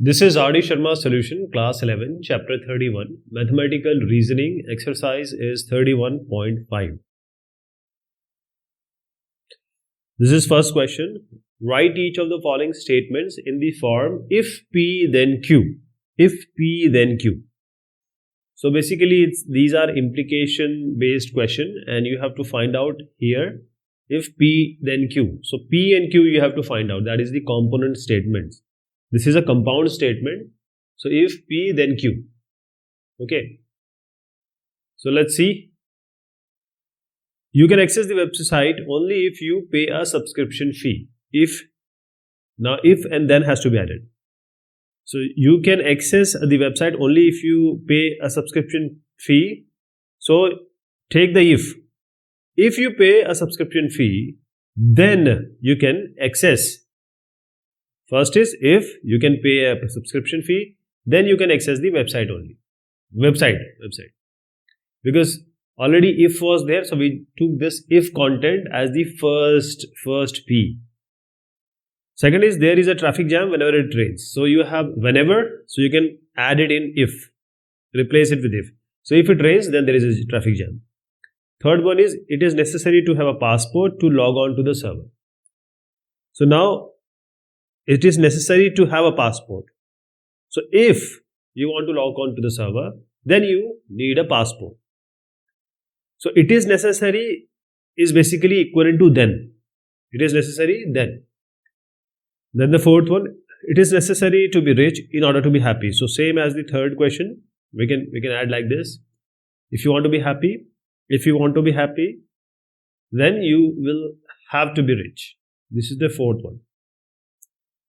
This is R.D. Sharma's solution, class 11, chapter 31. Mathematical reasoning exercise is 31.5. This is first question. Write each of the following statements in the form if P then Q. If P then Q. So basically these are implication based question and you have to find out here if P then Q. So P and Q you have to find out, that is the component statements. This is a compound statement. So if P then Q. Okay. So let's see. You can access the website only if you pay a subscription fee. If and then has to be added. So you can access the website only if you pay a subscription fee. So take the if. If you pay a subscription fee, then you can access. First is if you can pay a subscription fee, then you can access the website only. Website. Because already if was there, so we took this if content as the first P. Second is there is a traffic jam whenever it rains. So you have whenever, so you can add it in if. Replace it with if. So if it rains, then there is a traffic jam. Third one is it is necessary to have a passport to log on to the server. So now it is necessary to have a passport. So if you want to log on to the server, then you need a passport. So it is necessary is basically equivalent to then. It is necessary then. Then the fourth one, it is necessary to be rich in order to be happy. So same as the third question, we can add like this. If you want to be happy, then you will have to be rich. This is the fourth one.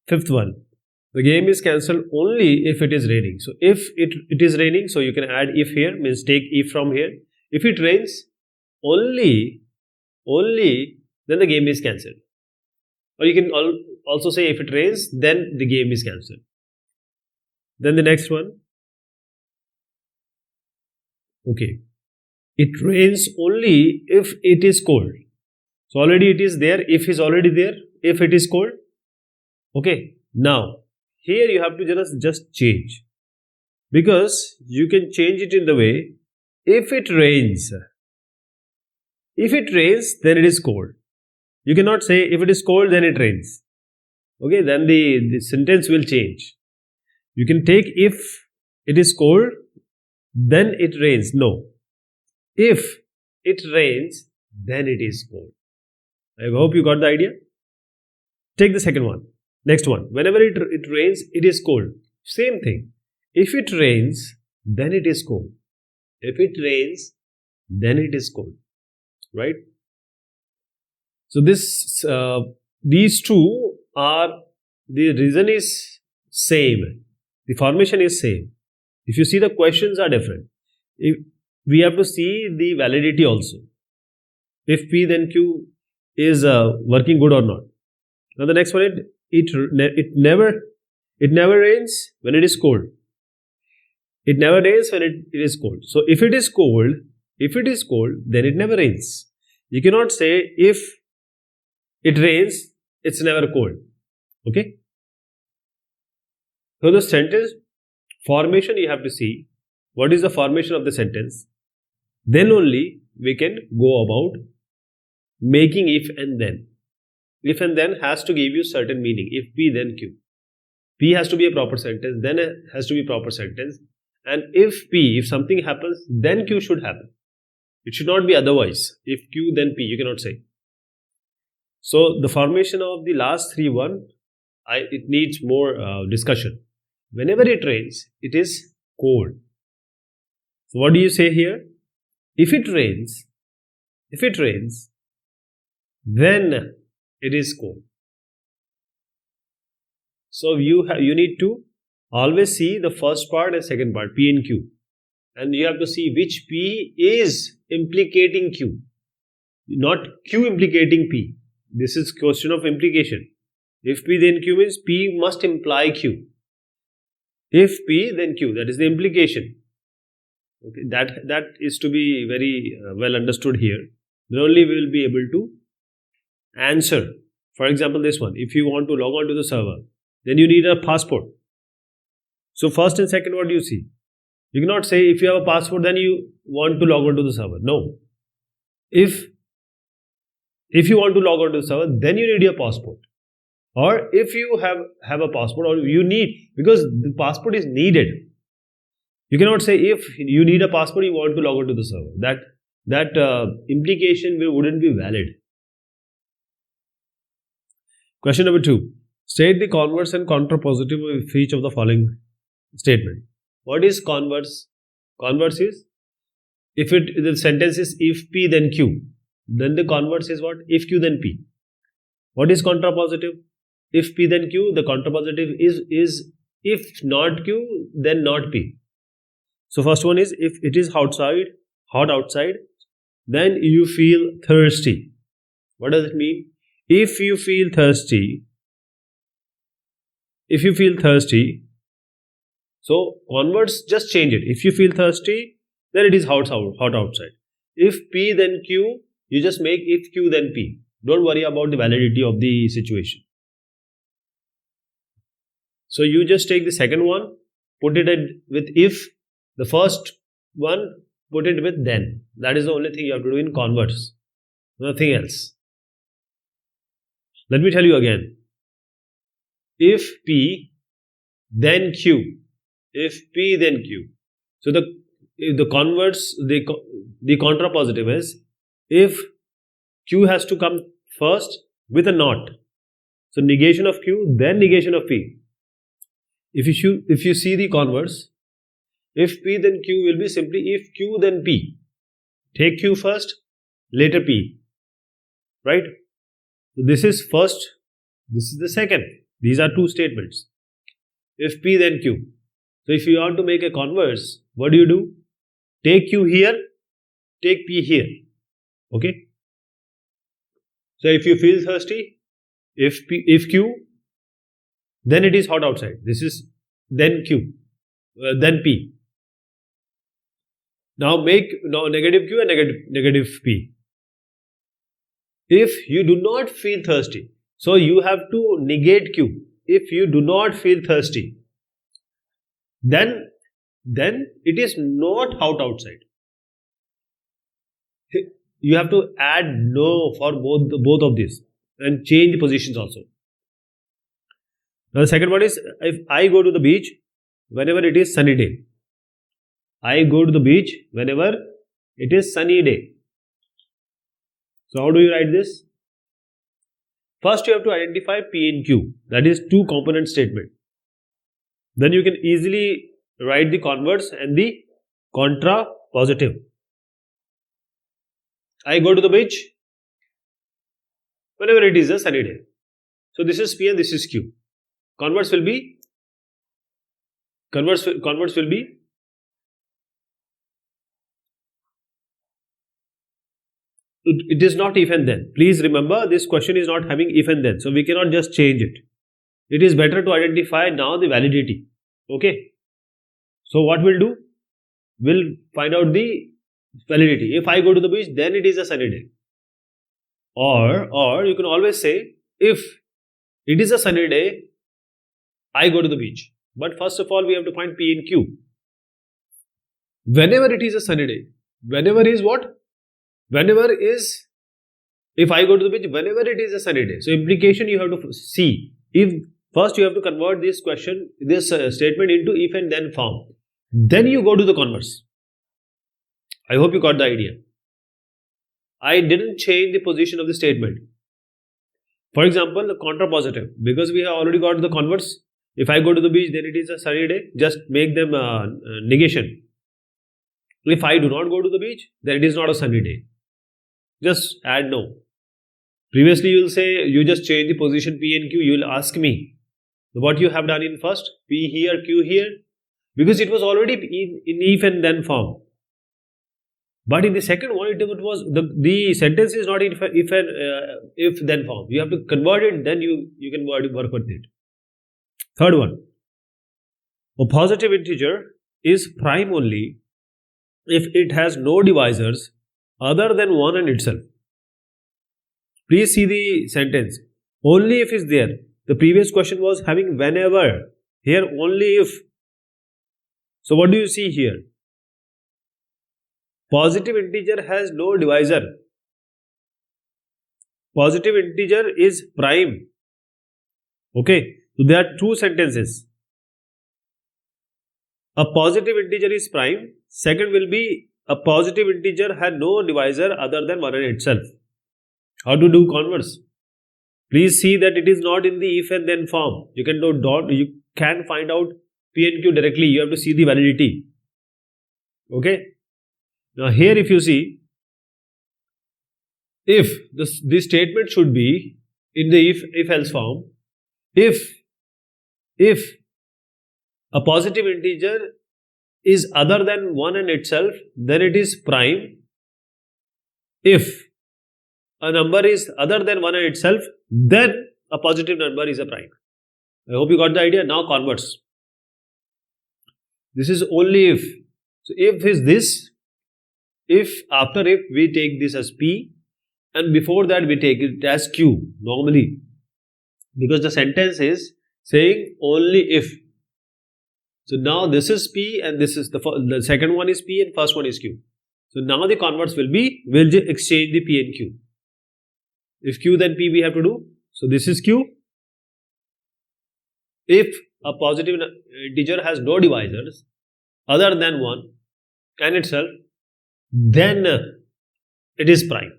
Fifth one, the game is cancelled only if it is raining. So if it is raining, so you can add if here, means take if from here. If it rains only, then the game is cancelled. Or you can also say if it rains, then the game is cancelled. Then the next one. Okay. It rains only if it is cold. So already it is there. If is already there. If it is cold. Okay. Now, here you have to just change. Because you can change it in the way, if it rains, then it is cold. You cannot say if it is cold, then it rains. Okay, then the sentence will change. You can take if it is cold, then it rains. No. If it rains, then it is cold. I hope you got the idea. Take the second one. Next one. Whenever it rains, it is cold. Same thing. If it rains, then it is cold. If it rains, then it is cold. Right? So these two are, the reason is same. The formation is same. If you see, the questions are different. We have to see the validity also. If P then Q is working good or not. Now the next one, it never rains when it is cold. It never rains when it is cold. So if it is cold, then it never rains. You cannot say if it rains, it's never cold. Okay. So the sentence formation you have to see. What is the formation of the sentence? Then only we can go about making if and then. If and then has to give you certain meaning. If P then Q. P has to be a proper sentence, then it has to be proper sentence. And if something happens, then Q should happen. It should not be otherwise. If Q then P, you cannot say. So the formation of the last three it needs more discussion. Whenever it rains, it is cold. So what do you say here? If it rains, then it is cold. So you need to always see the first part and second part, P and Q. And you have to see which P is implicating Q. Not Q implicating P. This is question of implication. If P then Q means P must imply Q. If P then Q, that is the implication. Okay, that is to be very well understood here. Then only we will be able to answer. For example, this one. If you want to log on to the server, then you need a passport. So first and second, what do you see? You cannot say if you have a passport, then you want to log on to the server. No. If you want to log on to the server, then you need your passport. Or if you have a passport, or you need, because the passport is needed. You cannot say if you need a passport, you want to log on to the server. That implication wouldn't be valid. Question number 2. State the converse and contrapositive of each of the following statement. What is converse? Converse is, if the sentence is if P then Q, then the converse is what? If Q then P. What is contrapositive? If P then Q, the contrapositive is if not Q, then not P. So first one is, if it is hot outside, then you feel thirsty. What does it mean? If you feel thirsty, so converse, just change it. If you feel thirsty, then it is hot outside. If P then Q, you just make if Q then P. Don't worry about the validity of the situation. So you just take the second one, put it with if. The first one, put it with then. That is the only thing you have to do in converse. Nothing else. Let me tell you again. If P, then Q. If P, then Q. So the converse, the contrapositive is, if Q has to come first with a not. So negation of Q, then negation of P. If you see the converse, if P then Q will be simply if Q then P. Take Q first, later P. Right? So this is first, this is the second. These are two statements. If P then Q. So if you want to make a converse, what do? Take Q here, take P here. Okay? So if you feel thirsty, if Q, then it is hot outside. This is then Q, then P. Now make negative Q and negative P. If you do not feel thirsty, so you have to negate Q. If you do not feel thirsty, then it is not hot outside. You have to add no for both of these and change the positions also. Now the second one is, if I go to the beach whenever it is sunny day. I go to the beach whenever it is sunny day. So how do you write this? First you have to identify P and Q. That is two component statement. Then you can easily write the converse and the contrapositive. I go to the beach whenever it is a sunny day. So this is P and this is Q. Converse will be it is not if and then. Please remember, this question is not having if and then. So we cannot just change it. It is better to identify now the validity. Okay. So what we'll do? We'll find out the validity. If I go to the beach, then it is a sunny day. Or you can always say, if it is a sunny day, I go to the beach. But first of all, we have to find P and Q. Whenever it is a sunny day, whenever is what? Whenever is, if I go to the beach, whenever it is a sunny day. So implication you have to see. If first you have to convert this statement into if and then form. Then you go to the converse. I hope you got the idea. I didn't change the position of the statement. For example, the contrapositive. Because we have already got the converse. If I go to the beach, then it is a sunny day. Just make them negation. If I do not go to the beach, then it is not a sunny day. Just add no. Previously, you will say, you just change the position P and Q. You will ask me, what you have done in first, P here, Q here. Because it was already in if and then form. But in the second one, it was the sentence is not if then form. You have to convert it, then you can work with it. Third one. A positive integer is prime only if it has no divisors other than 1 and itself. Please see the sentence. Only if is there. The previous question was having whenever. Here only if. So what do you see here? Positive integer has no divisor. Positive integer is prime. Okay, so there are two sentences. A positive integer is prime. Second will be a positive integer had no divisor other than 1 in itself. How to do converse? Please see that it is not in the if and then form. You can do dot. You can find out P and Q directly. You have to see the validity. Okay. Now here, if you see, if this statement should be in the if else form. If a positive integer is other than 1 in itself, then it is prime. If a number is other than 1 in itself, then a positive number is a prime. I hope you got the idea. Now converse. This is only if. So if is this. If after if we take this as P and before that we take it as Q normally, because the sentence is saying only if. So now this is P and this is the second one is P and first one is Q. So now the converse will be, we'll just exchange the P and Q. If Q then P we have to do. So this is Q. If a positive integer has no divisors other than 1 and itself, then it is prime.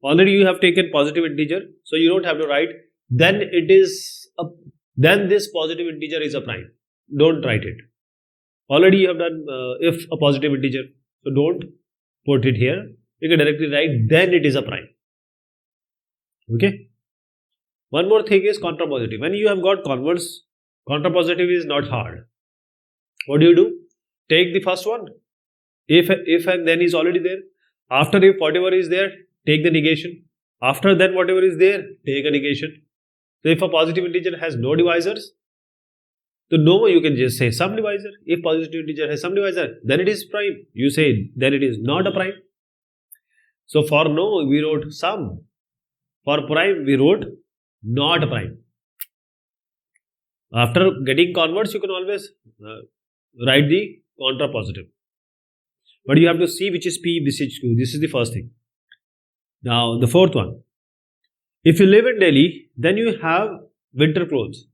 Already you have taken positive integer, so you don't have to write then then this positive integer is a prime. Don't write it. Already you have done if a positive integer, so don't put it here. You can directly write then it is a prime. Okay. One more thing is contrapositive. When you have got converse, contrapositive is not hard. What do? Take the first one. If and then is already there. After if whatever is there, take the negation. After then whatever is there, take a negation. So if a positive integer has no divisors, so no, you can just say some divisor. If positive integer has some divisor, then it is prime. You say then it is not a prime. So for no, we wrote some. For prime, we wrote not a prime. After getting converse, you can always write the contrapositive. But you have to see which is P, which is Q. This is the first thing. Now, the fourth one. If you live in Delhi, then you have winter clothes.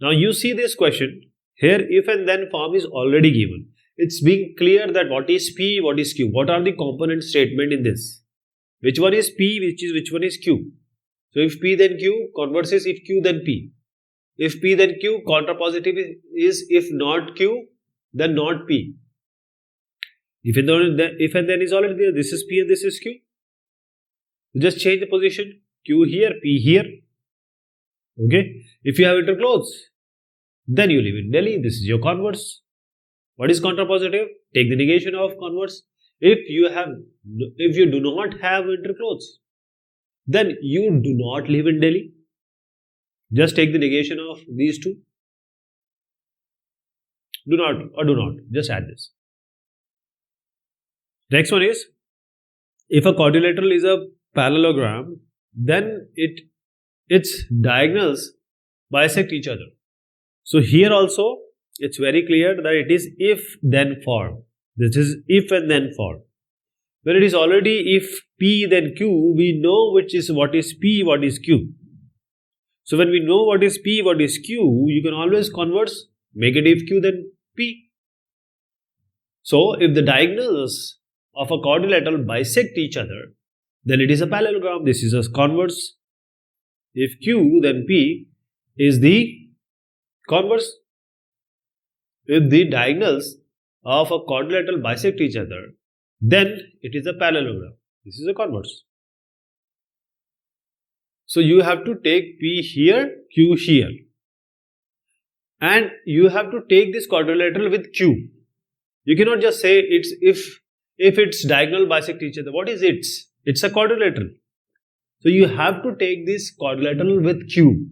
Now, you see this question. Here, if and then form is already given. It's being clear that what is P, what is Q. What are the component statement in this? Which one is P, which one is Q? So, if P then Q, converse is if Q then P. If P then Q, contrapositive is if not Q, then not P. If and then is already there, this is P and this is Q. Just change the position. Q here, P here. Okay. If you have winter clothes, then you live in Delhi. This is your converse. What is contrapositive? Take the negation of converse. If you do not have winter clothes, then you do not live in Delhi. Just take the negation of these two. Do not or do not. Just add this. Next one is, if a quadrilateral is a parallelogram, then its diagonals bisect each other. So here also, it's very clear that it is if-then form. This is if and then form. When it is already if P then Q, we know what is P, what is Q. So when we know what is P, what is Q, you can always converse, make it if Q then P. So if the diagonals of a quadrilateral bisect each other, then it is a parallelogram. This is a converse. If Q, then P is the converse. If the diagonals of a quadrilateral bisect each other, then it is a parallelogram. This is a converse. So you have to take P here, Q here. And you have to take this quadrilateral with Q. You cannot just say it's if its diagonal bisect each other. What is it? It's a quadrilateral. So you have to take this quadrilateral with Q.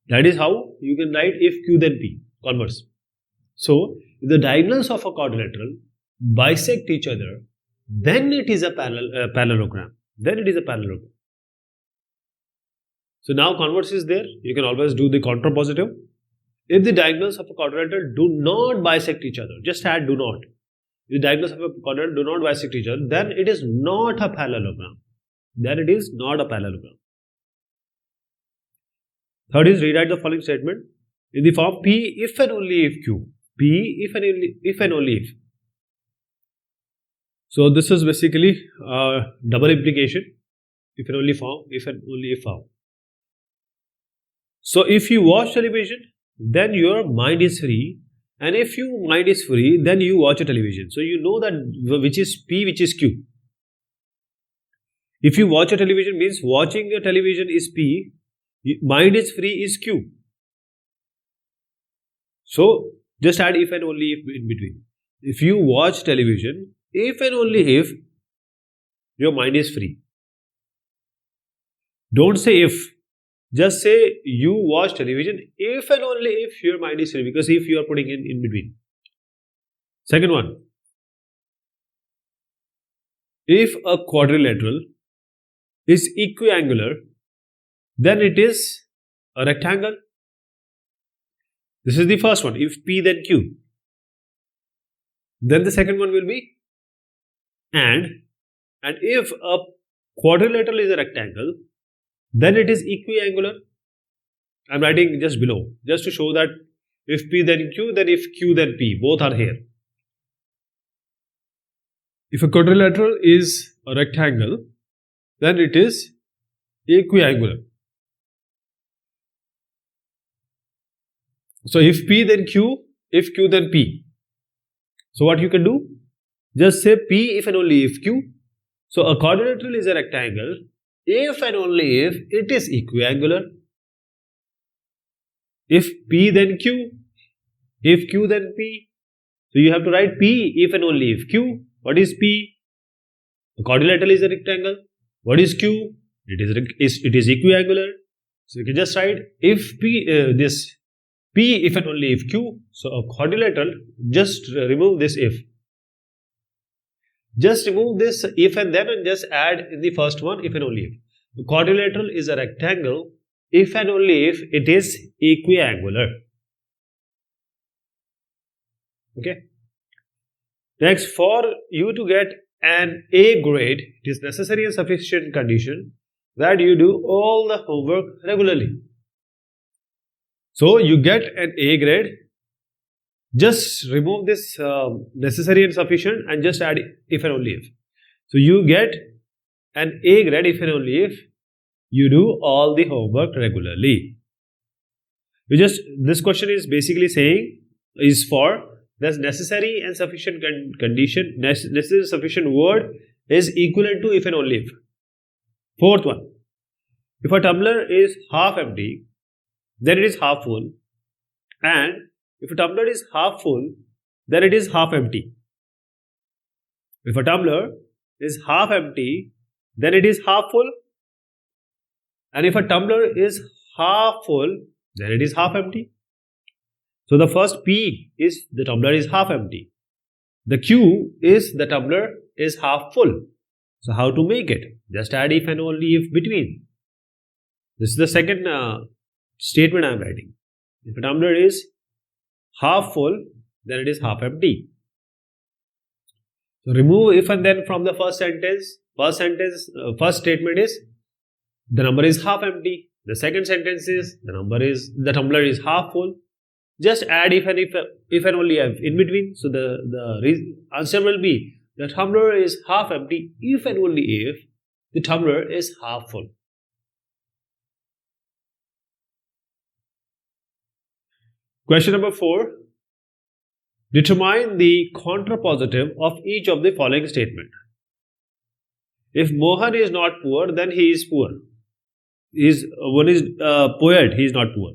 That is how you can write if Q then P, converse. So if the diagonals of a quadrilateral bisect each other, then it is a parallelogram. Then it is a parallelogram. So now converse is there. You can always do the contrapositive. If the diagonals of a quadrilateral do not bisect each other, just add do not. If the diagonals of a quadrilateral do not bisect each other, then it is not a parallelogram. Then it is not a parallelogram. Third is rewrite the following statement in the form P if and only if Q. P if and only if. So this is basically double implication. If and only form, if and only if form. So if you watch television, then your mind is free, and if your mind is free, then you watch a television. So you know that which is P, which is Q. If you watch a television means watching a television is P, mind is free is Q. So just add if and only if in between. If you watch television, if and only if your mind is free. Don't say if. Just say you watch television if and only if your mind is free, because if you are putting in between. Second one. If a quadrilateral is equiangular, then it is a rectangle. This is the first one. If P then Q. Then the second one will be and if a quadrilateral is a rectangle, then it is equiangular. I am writing just below, just to show that if P then Q, then if Q then P, both are here. If a quadrilateral is a rectangle, then it is equiangular. So if P then Q, if Q then P. So what you can do? Just say P if and only if Q. So a quadrilateral is a rectangle if and only if it is equiangular. If P then Q, if Q then P. So you have to write P if and only if Q. What is P? A quadrilateral is a rectangle. What is Q? It is equiangular. So you can just write if P P if and only if Q. So a quadrilateral, just remove this if. Just remove this if and then and just add in the first one if and only if. The quadrilateral is a rectangle if and only if it is equiangular. Okay. Next, for you to get an A grade, it is necessary and sufficient condition that you do all the homework regularly. So you get an A grade. Just remove this necessary and sufficient and just add if and only if. So you get an A grade if and only if you do all the homework regularly. This question is basically saying is for this necessary and sufficient condition. Necessary and sufficient word is equivalent to if and only if. Fourth one. If a tumbler is half empty, then it is half full, and if a tumbler is half full, then it is half empty. If a tumbler is half empty, then it is half full, and if a tumbler is half full, then it is half empty. So the first P is the tumbler is half empty. The Q is the tumbler is half full. So how to make it? Just add if and only if between. This is the second statement I am writing. If a tumbler is half full, then it is half empty. So remove if and then from the first sentence. First statement is the number is half empty. The second sentence is the tumbler is half full. Just add if and only if in between. So the answer will be the tumbler is half empty if and only if the tumbler is half full. Question number 4. Determine the contrapositive of each of the following statement. If Mohan is not poor, then he is poor. One is poet, he is not poor.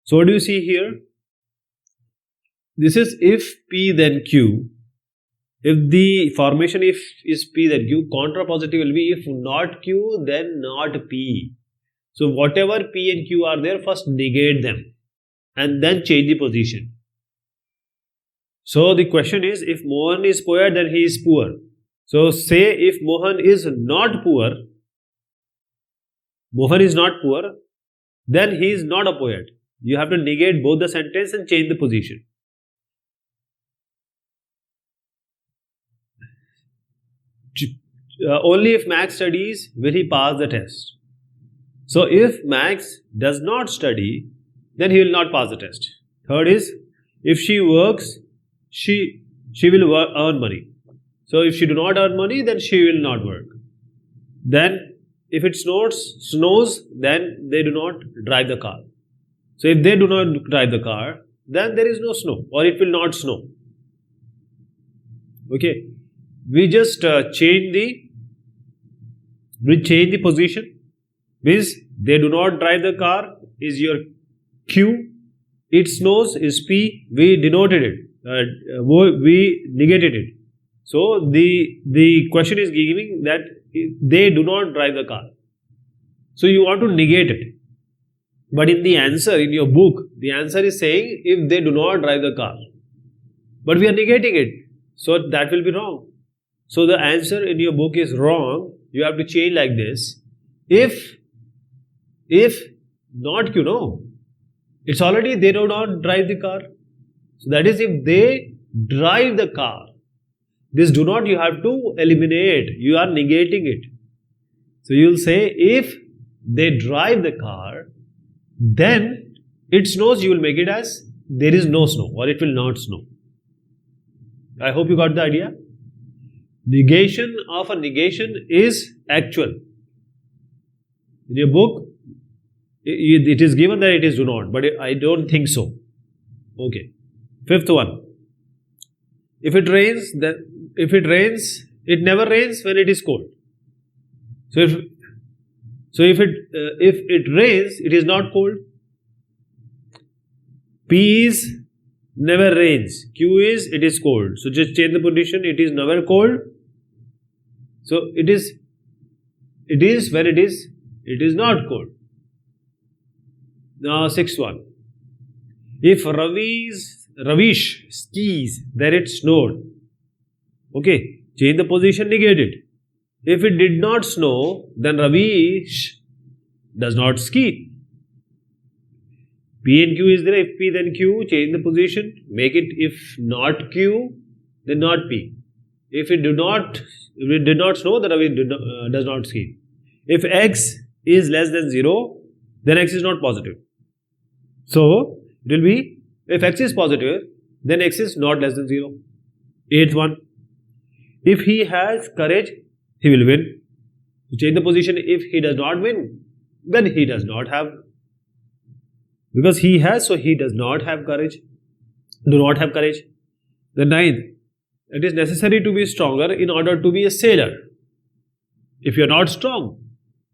So what do you see here? This is if P then Q. If the formation if is P then Q, contrapositive will be if not Q, then not P. So whatever P and Q are there, first negate them and then change the position. So the question is, if Mohan is poor, then he is poor. So say if Mohan is not poor, then he is not a poet. You have to negate both the sentence and change the position. Only if Max studies will he pass the test. So if Max does not study, then he will not pass the test. Third is, if she works, she will earn money. So if she do not earn money, then she will not work. Then if it snows, then they do not drive the car. So if they do not drive the car, then there is no snow, or it will not snow. Okay, we just change the position. Means they do not drive the car is your Q. It snows is P. We denoted it. We negated it. So the question is giving that they do not drive the car. So you want to negate it. But in the answer, in your book, the answer is saying if they do not drive the car. But we are negating it. So that will be wrong. So the answer in your book is wrong. You have to change like this. If not, you know, it's already they do not drive the car. So that is if they drive the car. This do not you have to eliminate. You are negating it. So you will say if they drive the car, then it snows. You will make it as there is no snow or it will not snow. I hope you got the idea. Negation of a negation is actual. In your book, it is given that it is do not, but I don't think so. Okay. Fifth one. If it rains, it never rains when it is cold. So if it rains, it is not cold. P is never rains. Q is it is cold. So just change the position. It is never cold. So it is when it is not cold. Now sixth one. If Ravish skis, then it snowed. Okay, change the position, negate it. If it did not snow, then Ravish does not ski. P and Q is there. If P, then Q. Change the position. Make it if not Q, then not P. If it did not snow, then Ravish does not ski. If X is less than 0, then X is not positive. So it will be if X is positive, then X is not less than 0. Eighth one. If he has courage, he will win. To change the position, if he does not win, then he does not have. Because he has, so he does not have courage. Do not have courage. The ninth. It is necessary to be stronger in order to be a sailor. If you are not strong,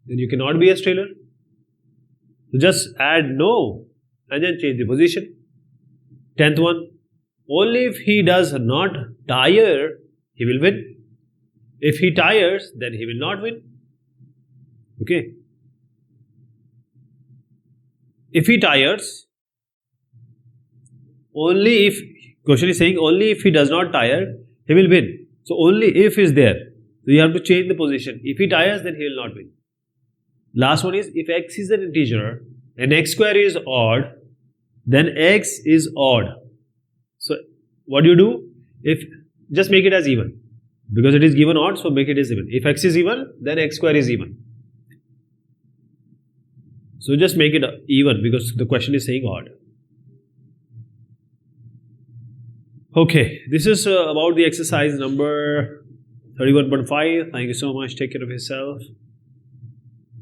then you cannot be a sailor. So just add no and then change the position. 10th one. Only if he does not tire, he will win. If he tires, then he will not win. Okay. If he tires, only if, question is saying only if he does not tire, he will win. So only if is there. So you have to change the position. If he tires, then he will not win. Last one is if X is an integer and X square is odd, then X is odd. So what do you do? If just make it as even. Because it is given odd, so make it as even. If X is even, then X square is even. So just make it even because the question is saying odd. Okay, this is about the exercise number 31.5. Thank you so much. Take care of yourself.